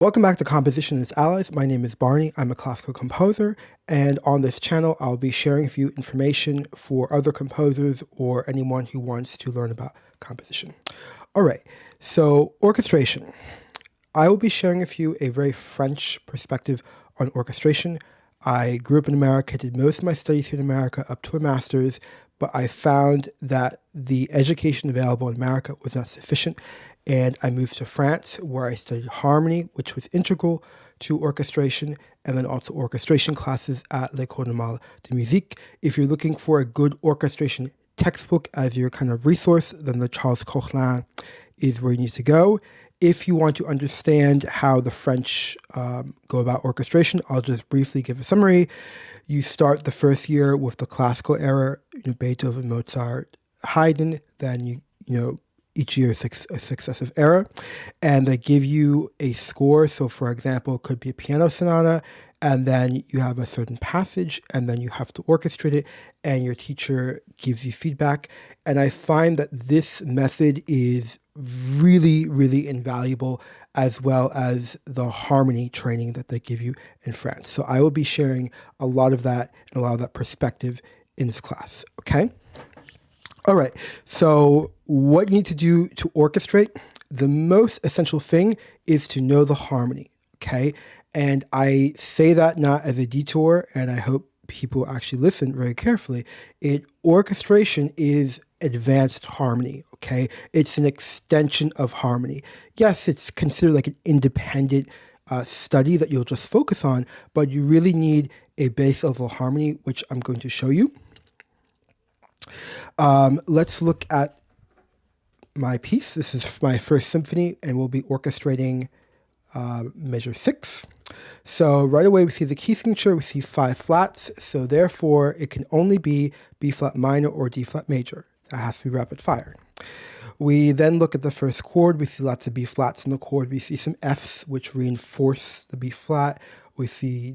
Welcome back to Composition as Allies. My name is Barney. I'm a classical composer, and on this channel, I'll be sharing with you information for other composers or anyone who wants to learn about composition. All right, so orchestration. I will be sharing with you a very French perspective on orchestration. I grew up in America, did most of my studies here in America up to a master's, but I found that the education available in America was not sufficient, and I moved to France where I studied harmony, which was integral to orchestration, and then also orchestration classes at l'École Normale de Musique. If you're looking for a good orchestration textbook as your kind of resource, then the Charles Coughlin is where you need to go. If you want to understand how the French go about orchestration, I'll just briefly give a summary. You start the first year with the classical era, Beethoven, Mozart, Haydn. Then each year is a successive era, and they give you a score. So, for example, it could be a piano sonata, and then you have a certain passage, and then you have to orchestrate it, and your teacher gives you feedback. And I find that this method is really, really invaluable, as well as the harmony training that they give you in France. So I will be sharing a lot of that and a lot of that perspective in this class, okay? All right, so what you need to do to orchestrate, the most essential thing is to know the harmony, okay? And I say that not as a detour, and I hope people actually listen very carefully. Orchestration is advanced harmony, okay? It's an extension of harmony. Yes, it's considered like an independent study that you'll just focus on, but you really need a base level harmony, which I'm going to show you. Let's look at my piece. This is my first symphony, and we'll be orchestrating measure 6. So right away we see the key signature, we see 5 flats, so therefore it can only be B flat minor or D flat major. That has to be rapid fire. We then look at the first chord, we see lots of B flats in the chord, we see some Fs which reinforce the B flat, we see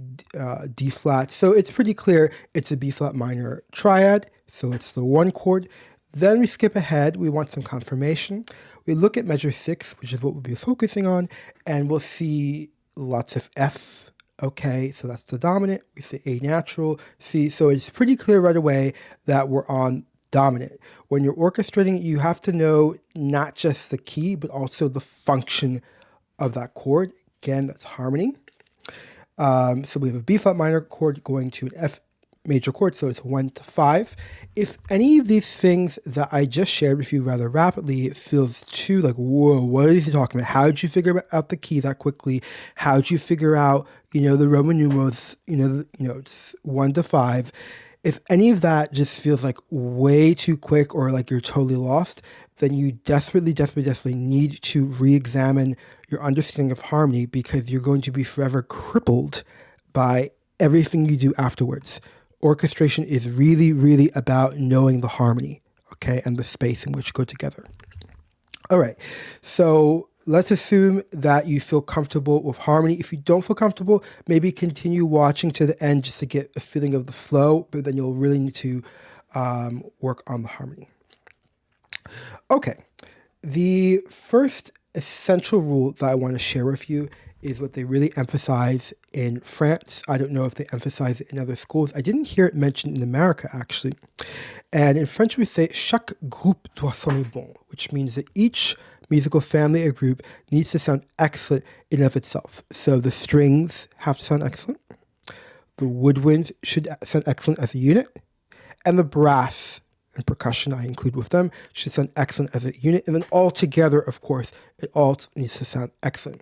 D flat, so it's pretty clear it's a B flat minor triad, so it's the 1 chord. Then we skip ahead, we want some confirmation. We look at measure 6, which is what we'll be focusing on, and we'll see lots of F, okay, so that's the dominant. We see A natural, C, so it's pretty clear right away that we're on dominant. When you're orchestrating, you have to know not just the key, but also the function of that chord. Again, that's harmony. So we have a B flat minor chord going to an F major chord, so it's 1 to 5. If any of these things that I just shared with you rather rapidly, it feels too like, whoa, what is he talking about? How did you figure out the key that quickly? How did you figure out, the Roman numerals, it's 1 to 5? If any of that just feels like way too quick or like you're totally lost, then you desperately need to re-examine your understanding of harmony, because you're going to be forever crippled by everything you do afterwards. Orchestration is really, really about knowing the harmony, okay, and the space in which go together. All right, so let's assume that you feel comfortable with harmony. If you don't feel comfortable, maybe continue watching to the end just to get a feeling of the flow, but then you'll really need to work on the harmony. Okay, the first essential rule that I want to share with you is what they really emphasize in France. I don't know if they emphasize it in other schools. I didn't hear it mentioned in America, actually. And in French, we say chaque groupe doit sonner bon, which means that each musical family or group needs to sound excellent in and of itself. So the strings have to sound excellent. The woodwinds should sound excellent as a unit. And the brass and percussion, I include with them, should sound excellent as a unit. And then all together, of course, it all needs to sound excellent.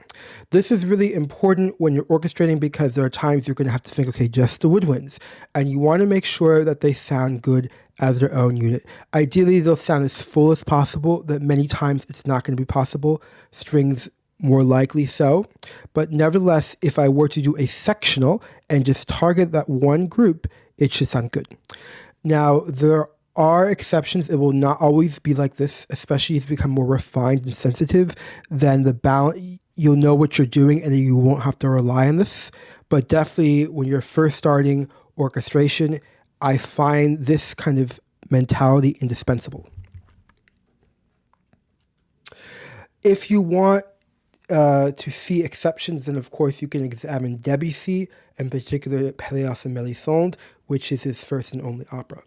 This is really important when you're orchestrating, because there are times you're going to have to think, okay, just the woodwinds. And you want to make sure that they sound good as their own unit. Ideally, they'll sound as full as possible, that many times it's not going to be possible. Strings more likely so. But nevertheless, if I were to do a sectional and just target that one group, it should sound good. Now, there are exceptions. It will not always be like this, especially as you become more refined and sensitive. Then the balance, you'll know what you're doing and you won't have to rely on this. But definitely when you're first starting orchestration, I find this kind of mentality indispensable. If you want to see exceptions, then of course you can examine Debussy, in particular Pelléas and Mélisande, which is his first and only opera.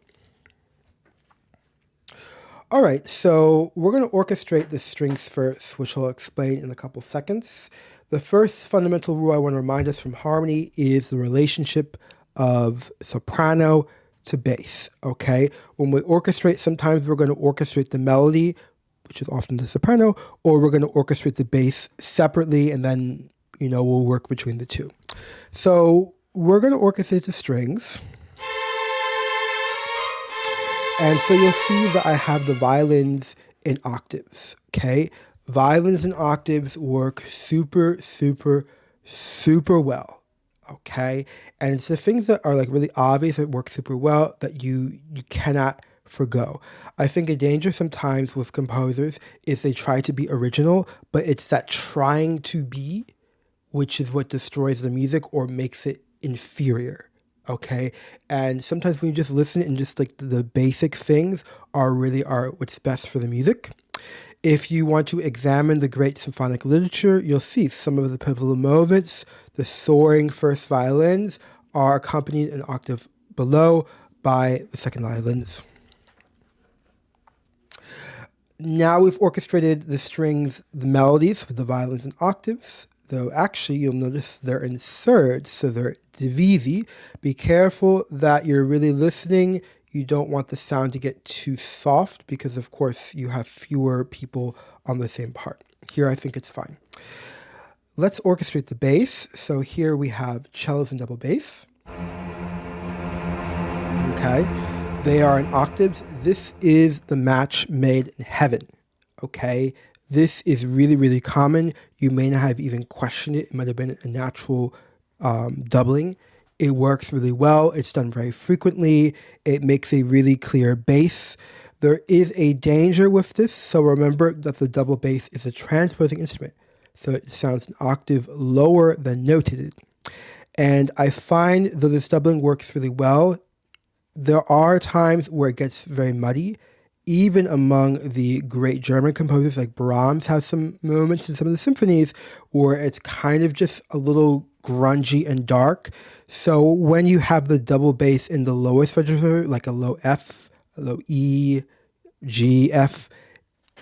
All right, so we're going to orchestrate the strings first, which I'll explain in a couple seconds. The first fundamental rule I want to remind us from harmony is the relationship of soprano to bass, okay? When we orchestrate, sometimes we're going to orchestrate the melody, which is often the soprano, or we're going to orchestrate the bass separately, and then, we'll work between the two. So we're going to orchestrate the strings. And so you'll see that I have the violins in octaves, okay? Violins and octaves work super, super, super well, okay? And it's the things that are like really obvious that work super well that you cannot forgo. I think a danger sometimes with composers is they try to be original, but it's that trying to be, which is what destroys the music or makes it inferior. Okay, and sometimes when you just listen and just like the basic things are what's best for the music. If you want to examine the great symphonic literature, you'll see some of the pivotal moments, the soaring first violins are accompanied an octave below by the second violins. Now we've orchestrated the strings, the melodies with the violins and octaves. Though actually you'll notice they're in thirds, so they're divisi. Be careful that you're really listening. You don't want the sound to get too soft because, of course, you have fewer people on the same part. Here I think it's fine. Let's orchestrate the bass. So here we have cellos and double bass. Okay, they are in octaves. This is the match made in heaven. Okay. This is really, really common. You may not have even questioned it. It might have been a natural doubling. It works really well. It's done very frequently. It makes a really clear bass. There is a danger with this, so remember that the double bass is a transposing instrument. So it sounds an octave lower than notated. And I find that this doubling works really well. There are times where it gets very muddy. Even among the great German composers like Brahms has some moments in some of the symphonies where it's kind of just a little grungy and dark. So when you have the double bass in the lowest register, like a low F, a low E, G, F,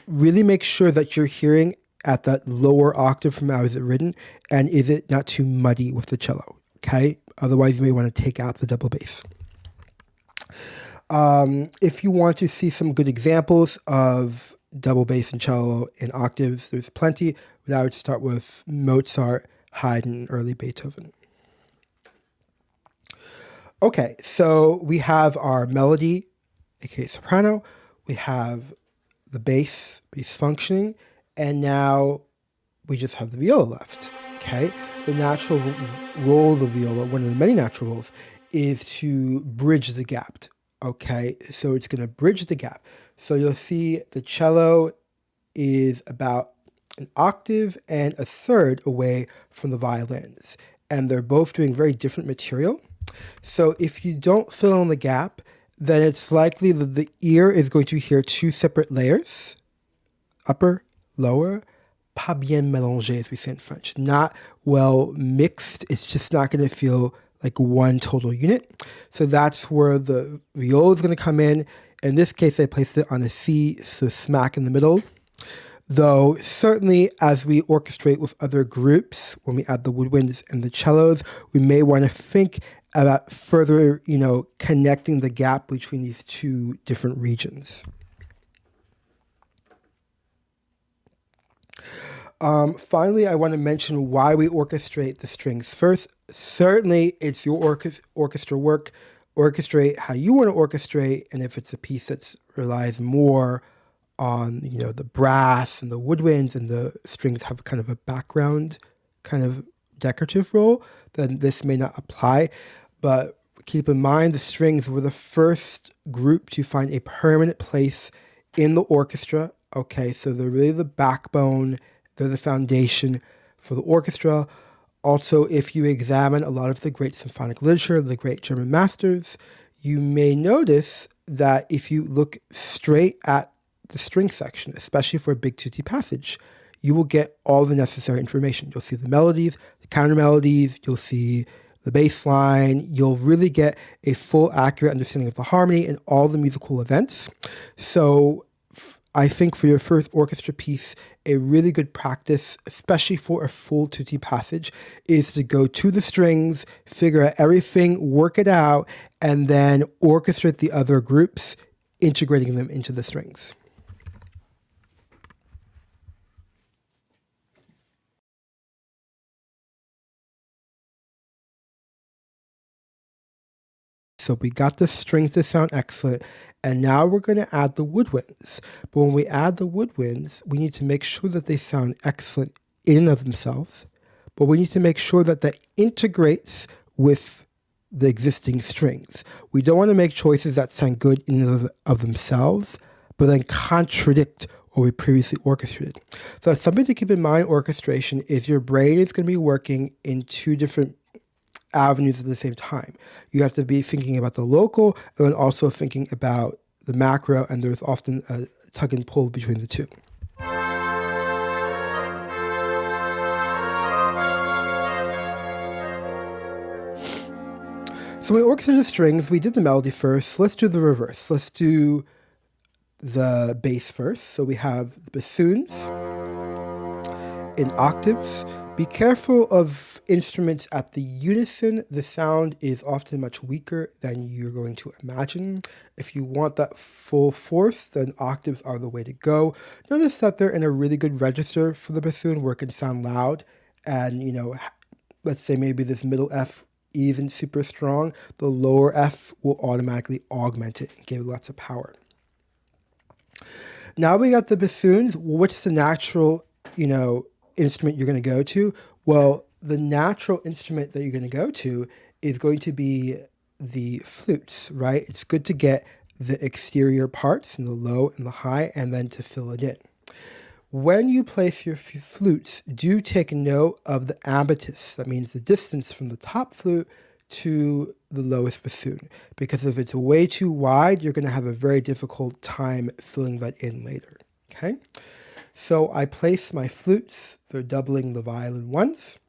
really make sure that you're hearing at that lower octave from how is it written, and is it not too muddy with the cello, okay? Otherwise, you may want to take out the double bass. If you want to see some good examples of double bass and cello in octaves, there's plenty, but I would start with Mozart, Haydn, early Beethoven. Okay, so we have our melody, aka soprano, we have the bass functioning, and now we just have the viola left, okay? The natural role of the viola, one of the many natural roles, is to bridge the gap. Okay, so it's going to bridge the gap. So you'll see the cello is about an octave and a third away from the violins. And they're both doing very different material. So if you don't fill in the gap, then it's likely that the ear is going to hear two separate layers, upper, lower, pas bien mélangé, as we say in French. Not well mixed. It's just not going to feel like one total unit. So that's where the viola is going to come in. In this case, I placed it on a C, so smack in the middle. Though certainly as we orchestrate with other groups, when we add the woodwinds and the cellos, we may want to think about further, connecting the gap between these two different regions. Finally, I want to mention why we orchestrate the strings first. Certainly, it's your orchestra work. Orchestrate how you want to orchestrate, and if it's a piece that relies more on, the brass and the woodwinds and the strings have kind of a background, kind of decorative role, then this may not apply. But keep in mind, the strings were the first group to find a permanent place in the orchestra. Okay, so they're really the backbone. They're the foundation for the orchestra. Also, if you examine a lot of the great symphonic literature, the great German masters, you may notice that if you look straight at the string section, especially for a big tutti passage, you will get all the necessary information. You'll see the melodies, the counter melodies, you'll see the bass line. You'll really get a full, accurate understanding of the harmony and all the musical events. So I think for your first orchestra piece, a really good practice, especially for a full tutti passage, is to go to the strings, figure out everything, work it out, and then orchestrate the other groups, integrating them into the strings. So we got the strings to sound excellent, and now we're going to add the woodwinds. But when we add the woodwinds, we need to make sure that they sound excellent in and of themselves, but we need to make sure that that integrates with the existing strings. We don't want to make choices that sound good in and of themselves, but then contradict what we previously orchestrated. So something to keep in mind, orchestration, is your brain is going to be working in two different avenues at the same time. You have to be thinking about the local and then also thinking about the macro, and there's often a tug and pull between the two. So we orchestrated the strings, we did the melody first. Let's do the reverse. Let's do the bass first. So we have the bassoons in octaves. Be careful of instruments at the unison. The sound is often much weaker than you're going to imagine. If you want that full force, then octaves are the way to go. Notice that they're in a really good register for the bassoon where it can sound loud. And, let's say maybe this middle F isn't super strong. The lower F will automatically augment it and give it lots of power. Now we got the bassoons. What's the natural, instrument you're going to go to? Well, the natural instrument that you're going to go to is going to be the flutes, right? It's good to get the exterior parts and the low and the high, and then to fill it in. When you place your flutes, do take note of the ambitus. That means the distance from the top flute to the lowest bassoon, because if it's way too wide, you're going to have a very difficult time filling that in later, okay? So I place my flutes, they're doubling the violin ones.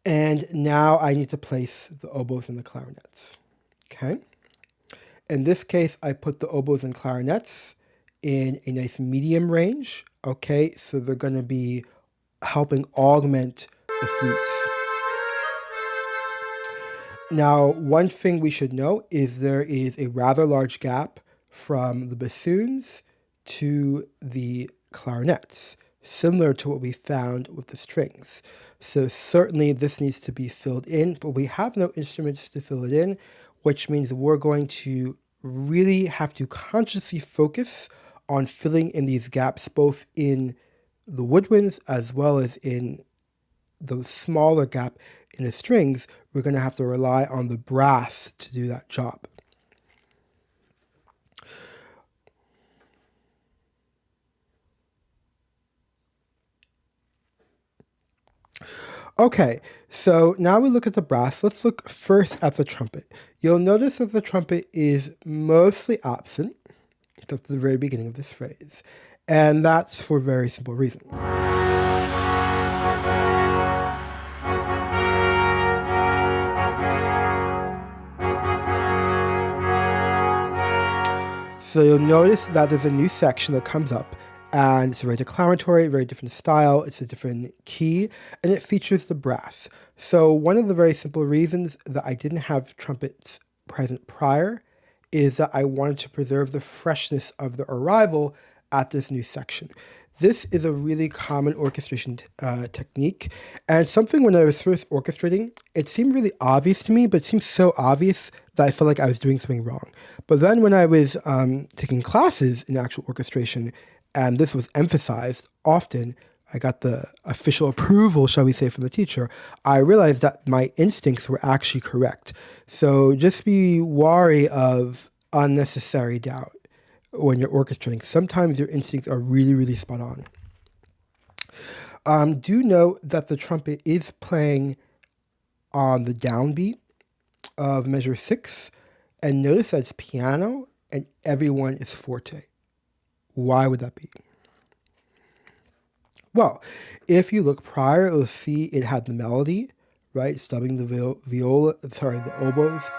And now I need to place the oboes and the clarinets, okay? In this case, I put the oboes and clarinets in a nice medium range, okay? So they're going to be helping augment the flutes. Now, one thing we should note is there is a rather large gap from the bassoons to the clarinets, similar to what we found with the strings. So certainly this needs to be filled in, but we have no instruments to fill it in, which means we're going to really have to consciously focus on filling in these gaps, both in the woodwinds as well as in the smaller gap in the strings. We're going to have to rely on the brass to do that job. Okay, so now we look at the brass. Let's look first at the trumpet. You'll notice that the trumpet is mostly absent at the very beginning of this phrase, and that's for a very simple reason. So you'll notice that there's a new section that comes up, and it's very declamatory, very different style, it's a different key, and it features the brass. So one of the very simple reasons that I didn't have trumpets present prior is that I wanted to preserve the freshness of the arrival at this new section. This is a really common orchestration technique, and something when I was first orchestrating, it seemed really obvious to me, but it seemed so obvious that I felt like I was doing something wrong. But then when I was taking classes in actual orchestration, and this was emphasized often, I got the official approval, shall we say, from the teacher, I realized that my instincts were actually correct. So just be wary of unnecessary doubt when you're orchestrating. Sometimes your instincts are really, really spot on. Do note that the trumpet is playing on the downbeat of measure 6, and notice that it's piano and everyone is forte. Why would that be? Well, if you look prior, you'll see it had the melody, right? It's dubbing the the oboes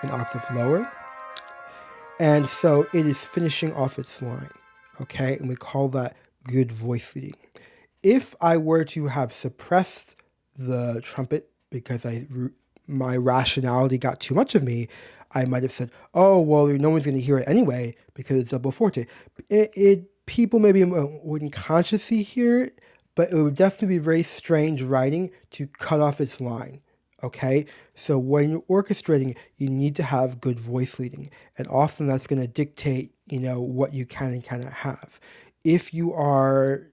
an octave lower. And so it is finishing off its line, okay? And we call that good voice leading. If I were to have suppressed the trumpet because my rationality got too much of me, I might have said, oh, well, no one's going to hear it anyway because it's double forte. People maybe wouldn't consciously hear it, but it would definitely be very strange writing to cut off its line. Okay, so when you're orchestrating, you need to have good voice leading, and often that's going to dictate, what you can and cannot have. If you are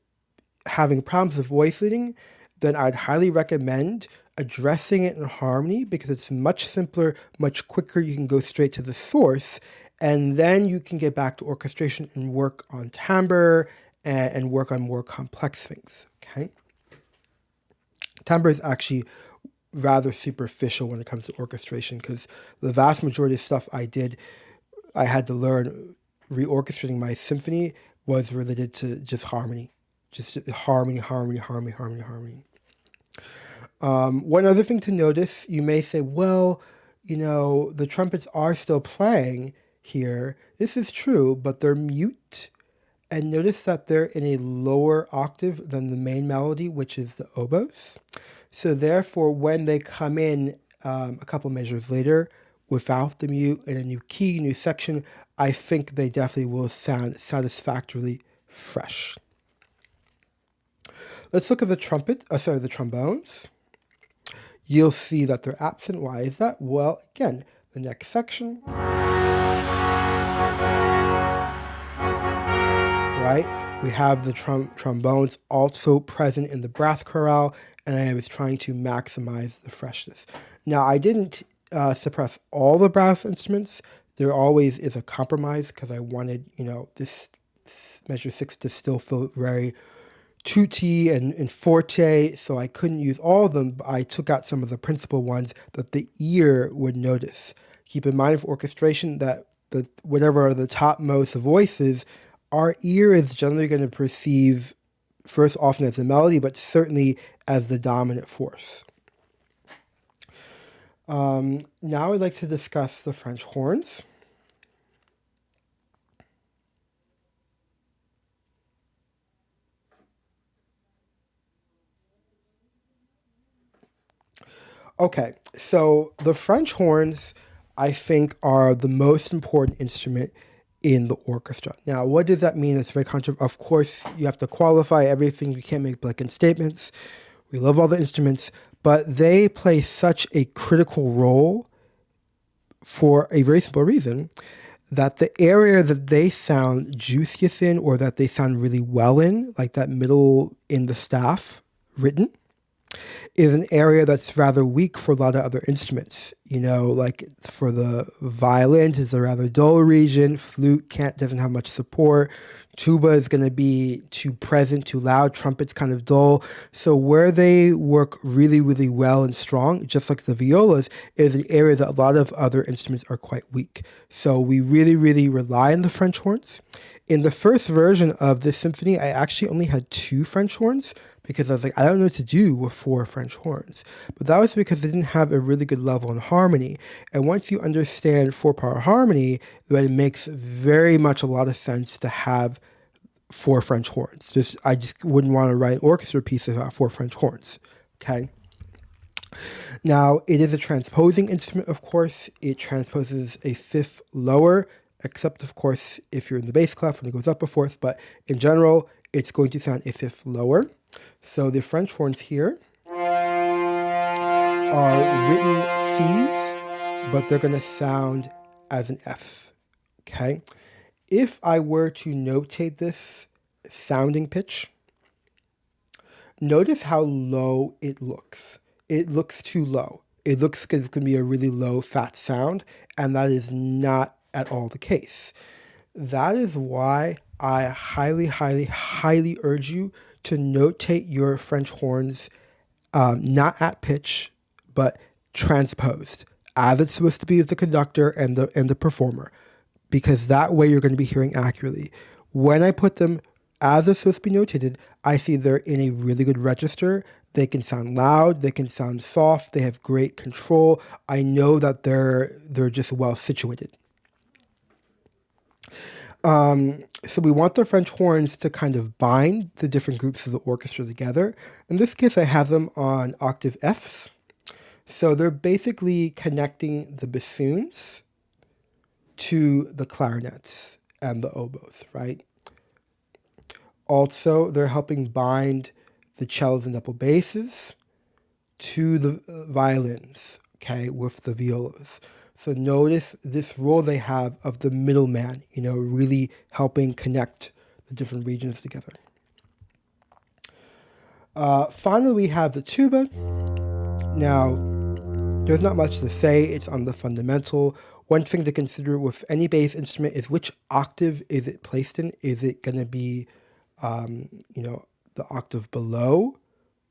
having problems with voice leading, then I'd highly recommend addressing it in harmony because it's much simpler, much quicker. You can go straight to the source, and then you can get back to orchestration and work on timbre and work on more complex things. Okay, timbre is actually rather superficial when it comes to orchestration because the vast majority of stuff I had to learn reorchestrating my symphony was related to just harmony. Just harmony. One other thing to notice, you may say, well, the trumpets are still playing here. This is true, but they're mute. And notice that they're in a lower octave than the main melody, which is the oboes. So therefore, when they come in a couple measures later, without the mute and a new key, new section, I think they definitely will sound satisfactorily fresh. Let's look at the trombones. You'll see that they're absent. Why is that? Well, again, the next section, right? We have the trombones also present in the brass chorale, and I was trying to maximize the freshness. Now, I didn't suppress all the brass instruments. There always is a compromise because I wanted, this measure 6 to still feel very tutti and forte, so I couldn't use all of them, but I took out some of the principal ones that the ear would notice. Keep in mind for orchestration that whatever are the topmost voices, our ear is generally going to perceive first often as a melody, but certainly as the dominant force. Now I'd like to discuss the French horns. Okay, so the French horns, I think, are the most important instrument in the orchestra. Now, what does that mean? It's very controversial. Of course, you have to qualify everything. You can't make blanket statements. We love all the instruments, but they play such a critical role for a very simple reason, that the area that they sound juiciest in, or that they sound really well in, like that middle in the staff written, is an area that's rather weak for a lot of other instruments. Like for the violins, it's a rather dull region. Flute doesn't have much support. Tuba is going to be too present, too loud. Trumpet's kind of dull. So where they work really, really well and strong, just like the violas, is an area that a lot of other instruments are quite weak. So we really, really rely on the French horns. In the first version of this symphony, I actually only had 2 French horns because I was like, I don't know what to do with 4 French horns. But that was because they didn't have a really good level in harmony. And once you understand 4-part harmony, then it makes very much a lot of sense to have 4 French horns. I just wouldn't want to write an orchestra piece without 4 French horns. Okay. Now, it is a transposing instrument, of course. It transposes a 5th lower, except, of course, if you're in the bass clef when it goes up a 4th. But in general, it's going to sound a 5th lower. So the French horns here are written Cs, but they're going to sound as an F. Okay. If I were to notate this sounding pitch, notice how low it looks. It looks too low. It looks like it's going to be a really low, fat sound, and that is not at all the case. That is why I highly, highly, highly urge you to notate your French horns not at pitch, but transposed, as it's supposed to be with the conductor and the performer, because that way you're going to be hearing accurately. When I put them as they're supposed to be notated, I see they're in a really good register. They can sound loud, they can sound soft, they have great control. I know that they're just well situated. So we want the French horns to kind of bind the different groups of the orchestra together. In this case, I have them on octave Fs. So they're basically connecting the bassoons to the clarinets and the oboes, right? Also, they're helping bind the cellos and double basses to the violins, okay, with the violas. So notice this role they have of the middleman, really helping connect the different regions together. Finally, we have the tuba. Now, there's not much to say. It's on the fundamental. One thing to consider with any bass instrument is which octave is it placed in? Is it going to be, the octave below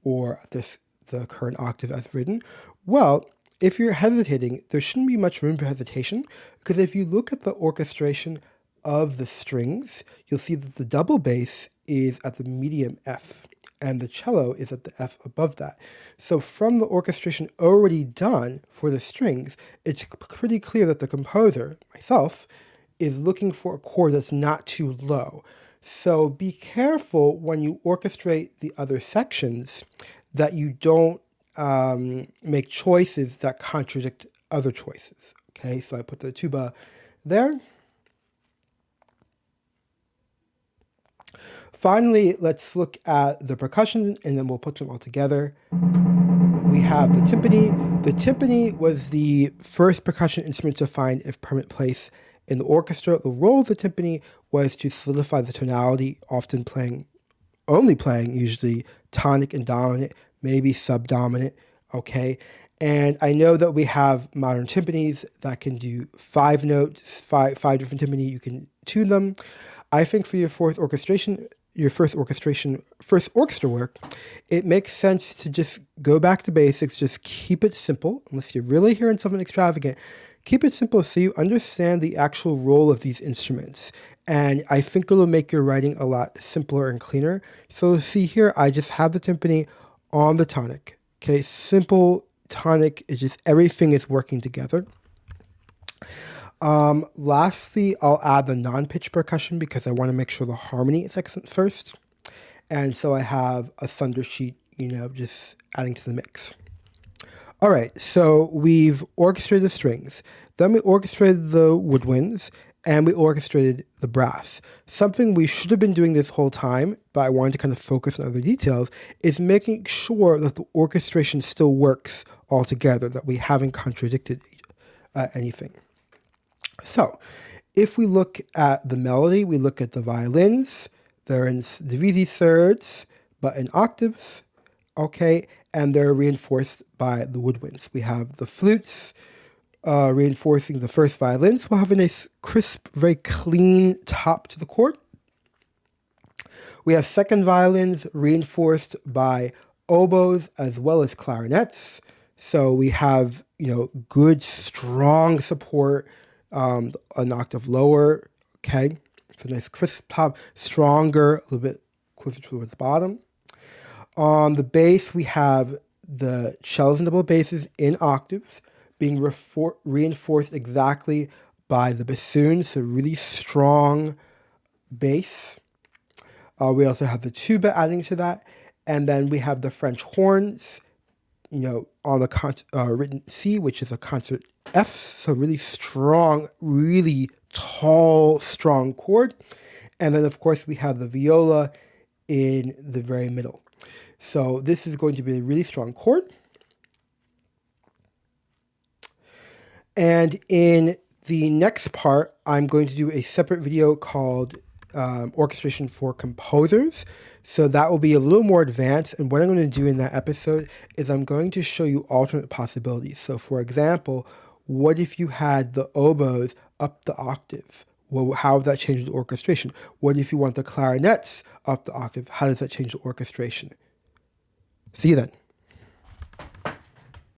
or the current octave as written? Well, if you're hesitating, there shouldn't be much room for hesitation, because if you look at the orchestration of the strings, you'll see that the double bass is at the medium F, and the cello is at the F above that. So from the orchestration already done for the strings, it's pretty clear that the composer, myself, is looking for a chord that's not too low. So be careful when you orchestrate the other sections that you don't make choices that contradict other choices. Okay, so I put the tuba there. Finally, let's look at the percussion, and then we'll put them all together. We have the timpani. The timpani was the first percussion instrument to find its permanent place in the orchestra. The role of the timpani was to solidify the tonality, often only playing usually tonic and dominant, maybe subdominant, okay? And I know that we have modern timpanis that can do 5 notes, five different timpani. You can tune them. I think for your first orchestra work, it makes sense to just go back to basics, just keep it simple, unless you're really hearing something extravagant. Keep it simple so you understand the actual role of these instruments. And I think it'll make your writing a lot simpler and cleaner. So see here, I just have the timpani on the tonic. Okay, simple tonic, it's just everything is working together. Lastly, I'll add the non-pitch percussion because I want to make sure the harmony is excellent first. And so I have a thunder sheet, just adding to the mix. All right, so we've orchestrated the strings, then we orchestrated the woodwinds, and we orchestrated the brass. Something we should have been doing this whole time, but I wanted to kind of focus on other details, is making sure that the orchestration still works all together, that we haven't contradicted anything. So, if we look at the melody, we look at the violins. They're in divisi thirds, but in octaves, okay, and they're reinforced by the woodwinds. We have the flutes reinforcing the first violins. We'll have a nice, crisp, very clean top to the chord. We have second violins reinforced by oboes as well as clarinets. So we have, good, strong support, an octave lower, okay? It's a nice crisp top, stronger, a little bit closer towards the bottom. On the bass, we have the cellos and double basses in octaves being reinforced exactly by the bassoon, so really strong bass. We also have the tuba adding to that, and then we have the French horns, on the written C, which is a concert F, so really strong, really tall, strong chord. And then, of course, we have the viola in the very middle. So this is going to be a really strong chord. And in the next part, I'm going to do a separate video called Orchestration for Composers. So that will be a little more advanced. And what I'm going to do in that episode is I'm going to show you alternate possibilities. So for example, what if you had the oboes up the octave? Well, how would that change the orchestration? What if you want the clarinets up the octave? How does that change the orchestration? See you then.